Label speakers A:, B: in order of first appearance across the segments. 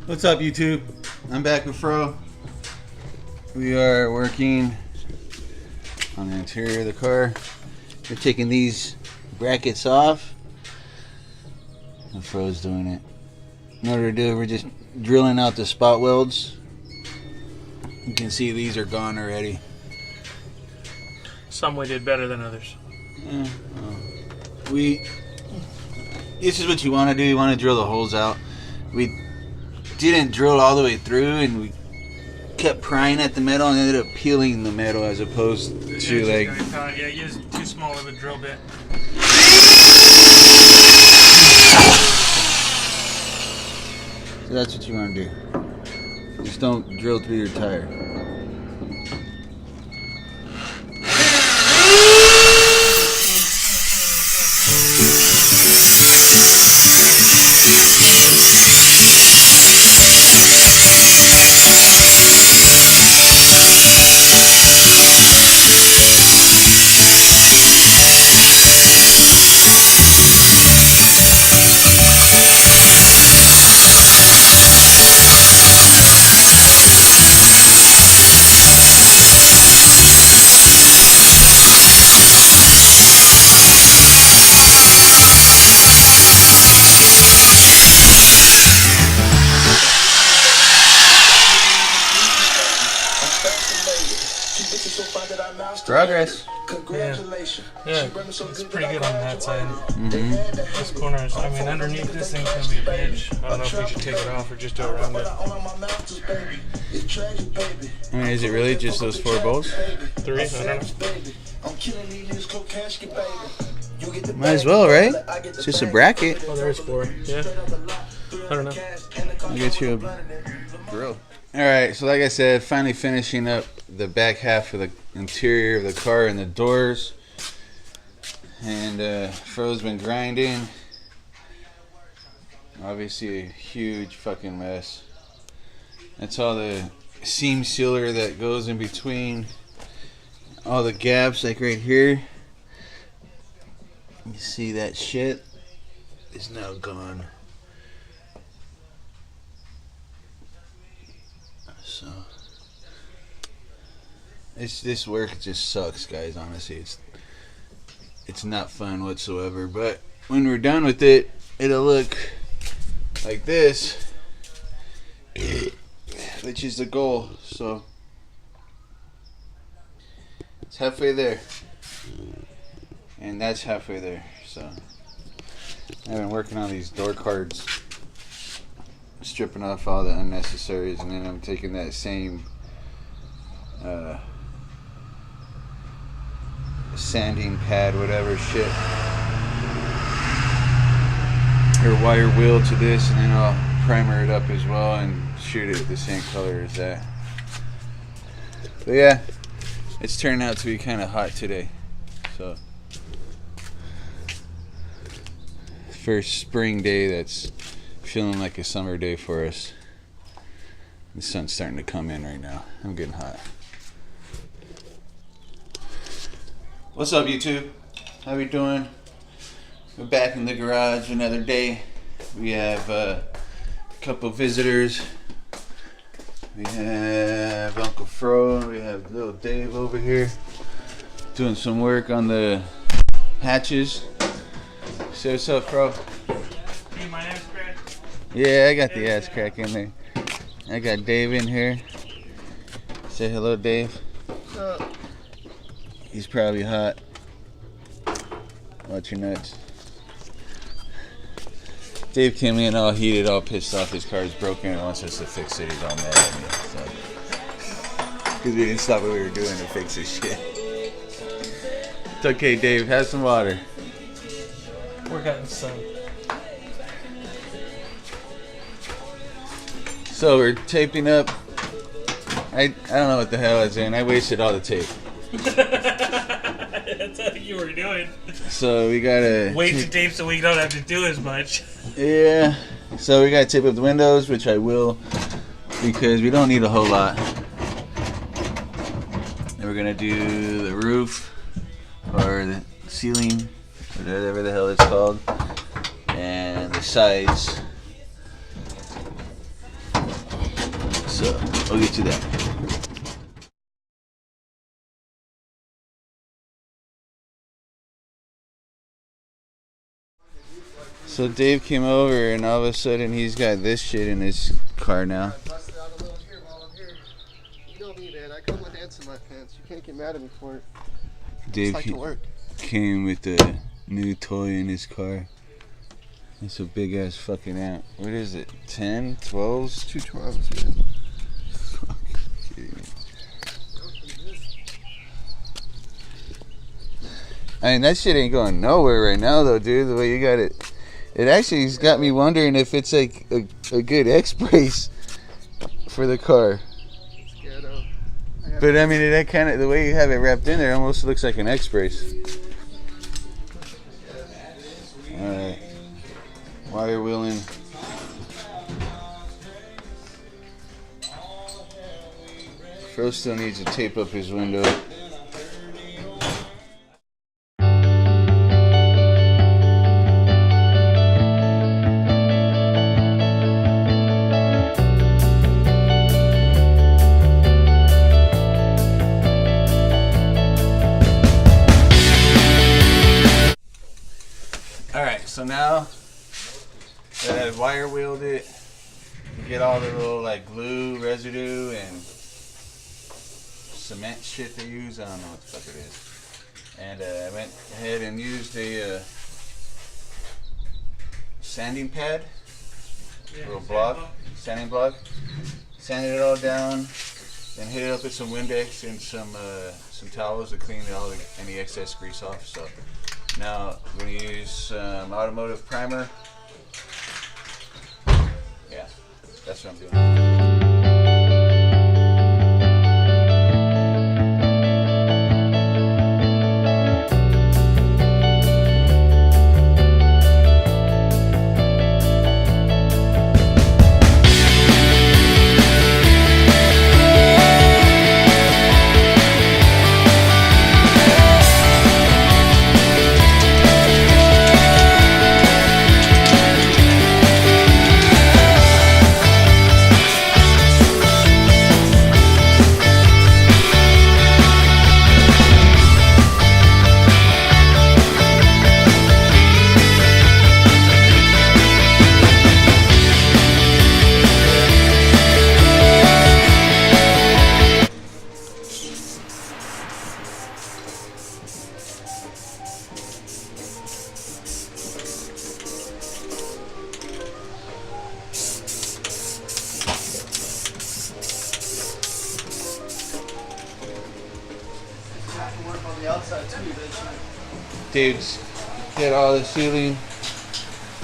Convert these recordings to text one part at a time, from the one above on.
A: What's up, YouTube? I'm back with Fro. We are working on the interior of the car. We're taking these brackets off. And Fro's doing it. In order to do it, we're just drilling out the spot welds. You can see these are gone already.
B: Some we did better than others.
A: This is what you want to do. You want to drill the holes out. We didn't drill all the way through, and we kept prying at the metal and ended up peeling the metal as opposed to like.
B: Yeah, use too small of a drill bit.
A: So that's what you want to do. Just don't drill through your tire. Progress.
B: Congratulations. Yeah, it's pretty good on that side. This corner is, I mean, underneath this thing's going to be a bitch. I don't know if we should take it off or just do it around it.
A: I mean, is it really just those 4 bolts?
B: 3? I don't know.
A: Might as well, right? It's just a bracket.
B: Oh, there is 4. Yeah. I don't know.
A: I'll get you a drill. Alright, so like I said, finally finishing up the back half of the interior of the car and the doors. And Fro's been grinding. Obviously a huge fucking mess. That's all the seam sealer that goes in between all the gaps, like right here. You see that shit is now gone. So this work just sucks, guys. Honestly, it's not fun whatsoever. But when we're done with it, it'll look like this, which is the goal. So it's halfway there, and that's halfway there. So I've been working on these door cards, stripping off all the unnecessaries, and then I'm taking that same sanding pad, whatever shit, or wire wheel to this, and then I'll primer it up as well and shoot it the same color as that. But yeah, it's turned out to be kind of hot today, so first spring day that's feeling like a summer day for us. The sun's starting to come in right now. I'm getting hot. What's up, YouTube? How we doing? We're back in the garage another day. We have a couple visitors. We have Uncle Fro. We have little Dave over here doing some work on the hatches. Say what's up, Fro.
B: My ass crack.
A: Yeah, I got the ass crack in there. I got Dave in here. Say hello, Dave. He's probably hot. Watch your nuts. Dave came in all heated, all pissed off. His car's broken and wants us to fix it. He's all mad at me. So. Because we didn't stop what we were doing to fix his shit. It's okay, Dave. Have some water.
B: We're getting sun.
A: So we're taping up. I don't know what the hell I was in. I wasted all the tape.
B: That's how you were doing.
A: So we gotta
B: wait to tape so we don't have to do as much.
A: Yeah. So we gotta tape up the windows, which I will, because we don't need a whole lot. Then we're gonna do the roof or the ceiling, whatever the hell it's called, and the sides. So I'll get you that. So Dave came over and all of a sudden he's got this shit in his car now.
C: You know me, man. I come with ants in my pants. You can't get mad at me for it.
A: Dave
C: Like to work.
A: came with a new toy in his car. It's a big ass fucking ant. What is it? 10? 12s?
C: 2 12s, man.
A: Fuck. Kidding me. I mean, that shit ain't going nowhere right now, though, dude. The way you got it. It actually has got me wondering if it's like a good X-brace for the car.
C: It's ghetto.
A: But I mean, that kind of the way you have it wrapped in there almost looks like an X-brace. All right, wire wheeling. Fro still needs to tape up his window. Alright, so now that I've wire wheeled it, you get all the little like glue residue and cement shit they use. I don't know what the fuck it is. And I went ahead and used a sanding pad, little block, sanding block. Sanded it all down, then hit it up with some Windex and some towels to clean any excess grease off. So now I'm going to use some automotive primer. Yeah, that's what I'm doing. Dudes, did all the sealing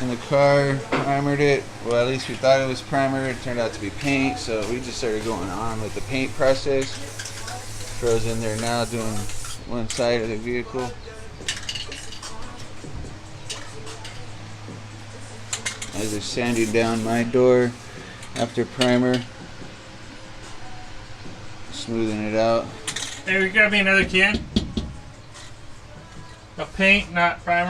A: in the car, primered it. Well, at least we thought it was primer. It turned out to be paint, so we just started going on with the paint process. Fro's in there now doing one side of the vehicle. As they're sanding down my door after primer, smoothing it out.
B: Hey, we grab me another can of paint, not primer.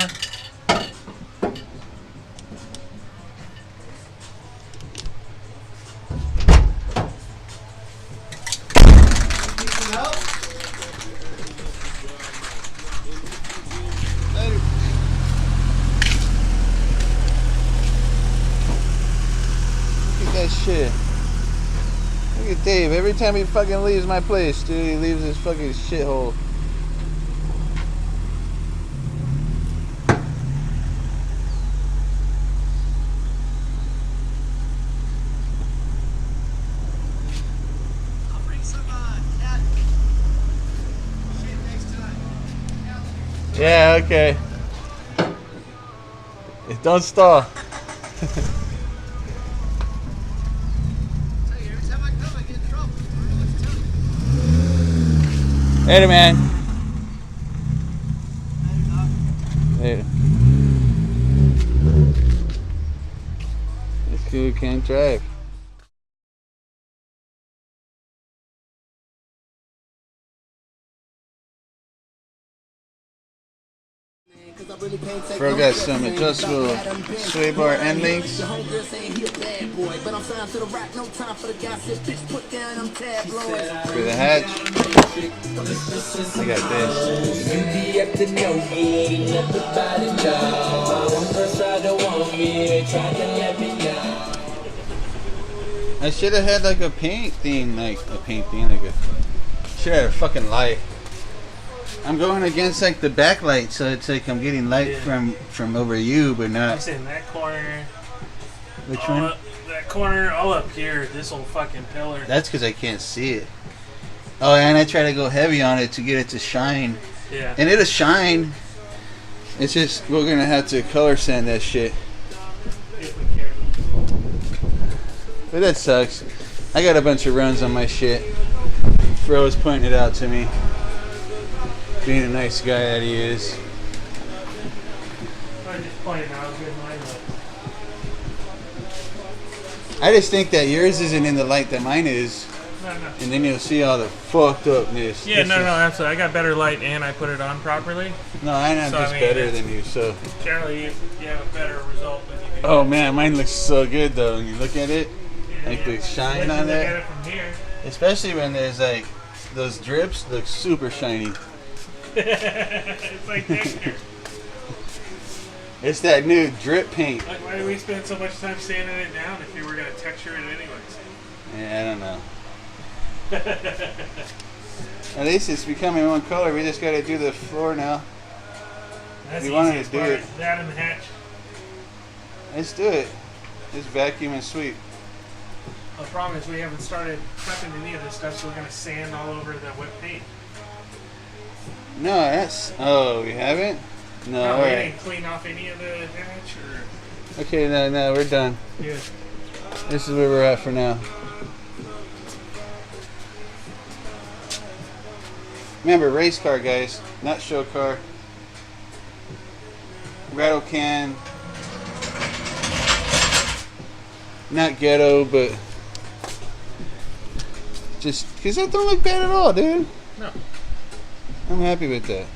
A: That shit. Look at Dave. Every time he fucking leaves my place, dude, he leaves this fucking shithole.
C: I'll bring some cat shit next time.
A: Yeah, okay. Don't stall.
C: Every time I come, I get in trouble. I don't know what to tell you.
A: Later, man. Later. This dude can't drive. Bro got some adjustable sway bar end links.
D: For
A: the hatch, I got this. I should have had like a paint thing, like a should have had a fucking light. I'm going against like the backlight, so it's like I'm getting light from over you, but not.
B: I'm saying that corner.
A: Which one?
B: That corner, all up here. This old fucking pillar.
A: That's because I can't see it. Oh, and I try to go heavy on it to get it to shine.
B: Yeah.
A: And it'll shine. It's just we're gonna have to color sand that shit.
B: If we care.
A: But that sucks. I got a bunch of runs on my shit. Bro was pointing it out to me. Being a nice guy that he is.
B: I just pointed out how good mine was.
A: I just think that yours isn't in the light that mine is.
B: No.
A: And then you'll see all the fucked upness.
B: Yeah, no, absolutely. I got better light and I put it on properly.
A: No, I'm
B: So,
A: just better than you, so.
B: Generally, you have a better result when you do
A: Oh man, mine looks so good though when you look at it.
B: Yeah,
A: Like the shine
B: Once
A: on
B: you look
A: that.
B: at it from here.
A: Especially when there's like those drips look super shiny.
B: It's like texture.
A: It's that new drip paint.
B: Like, why do we spend so much time sanding it down if you were going to texture it anyways?
A: Yeah, I don't know. At least it's becoming one color. We just gotta do the floor now.
B: That's
A: We
B: the
A: wanted
B: easiest
A: to do
B: part.
A: it.
B: That and the hatch.
A: Let's do it. Just vacuum and sweep.
B: The problem is we haven't started prepping any of this stuff, so we're going to sand all over the wet paint.
A: No, that's. Oh, we haven't? No,
B: No, we
A: alright.
B: didn't clean off any of the hatch or.
A: Okay, no, we're done.
B: Yeah.
A: This is where we're at for now. Remember, race car, guys, not show car. Rattle can. Not ghetto, but just because that don't look bad at all, dude.
B: No.
A: I'm happy with that.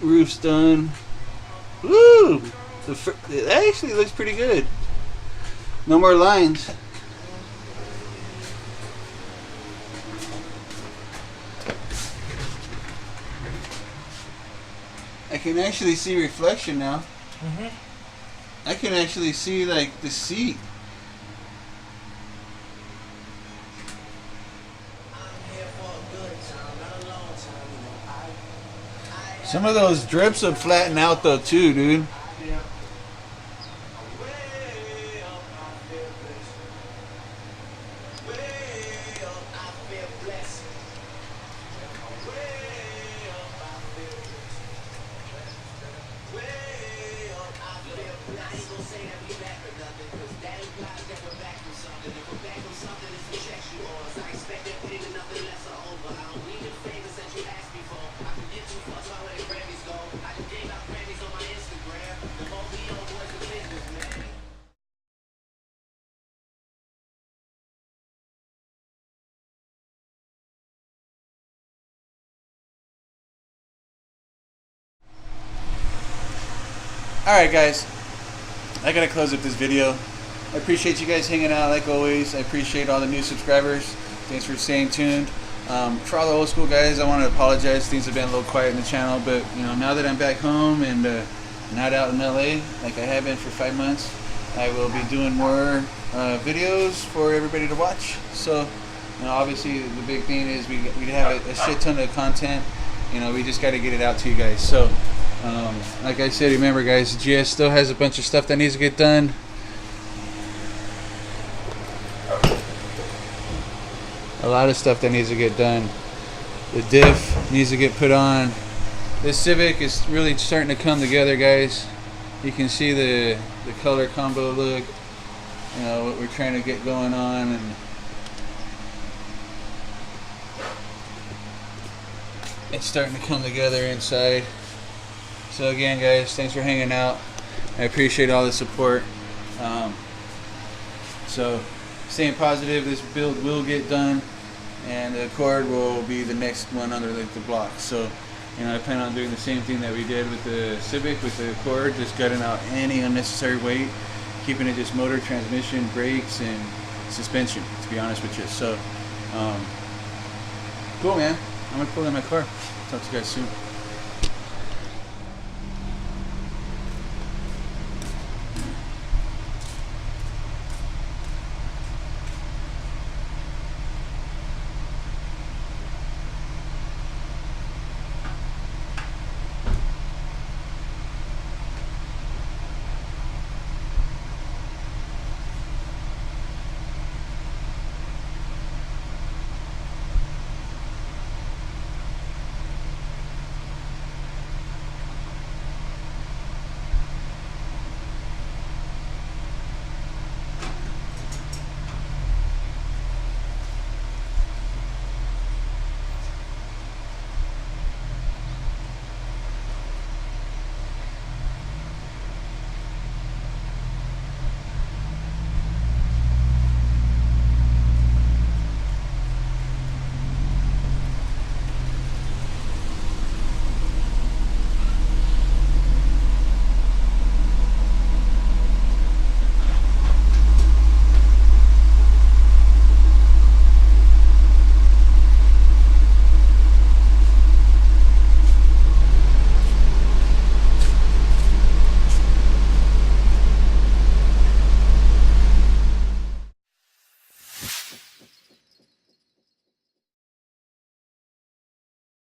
A: Roof's done. Woo! It actually looks pretty good. No more lines. I can actually see reflection now. I can actually see like the seat. Some of those drips will flatten out though too, dude.
B: Yeah.
A: Alright guys, I gotta close up this video. I appreciate you guys hanging out like always. I appreciate all the new subscribers. Thanks for staying tuned. For all the old school guys, I want to apologize. Things have been a little quiet in the channel, but you know, now that I'm back home and not out in LA like I have been for 5 months, I will be doing more videos for everybody to watch. So, you know, obviously the big thing is we have a shit ton of content. You know, we just got to get it out to you guys. So, like I said, remember guys, GS still has a bunch of stuff that needs to get done. A lot of stuff that needs to get done. The diff needs to get put on. This Civic is really starting to come together, guys. You can see the color combo look. You know what we're trying to get going on, and it's starting to come together inside. So again, guys, thanks for hanging out. I appreciate all the support. So staying positive, this build will get done, and the Accord will be the next one under the block. So, I plan on doing the same thing that we did with the Civic, with the Accord, just gutting out any unnecessary weight, keeping it just motor, transmission, brakes, and suspension, to be honest with you. So, cool, man. I'm gonna pull in my car. Talk to you guys soon.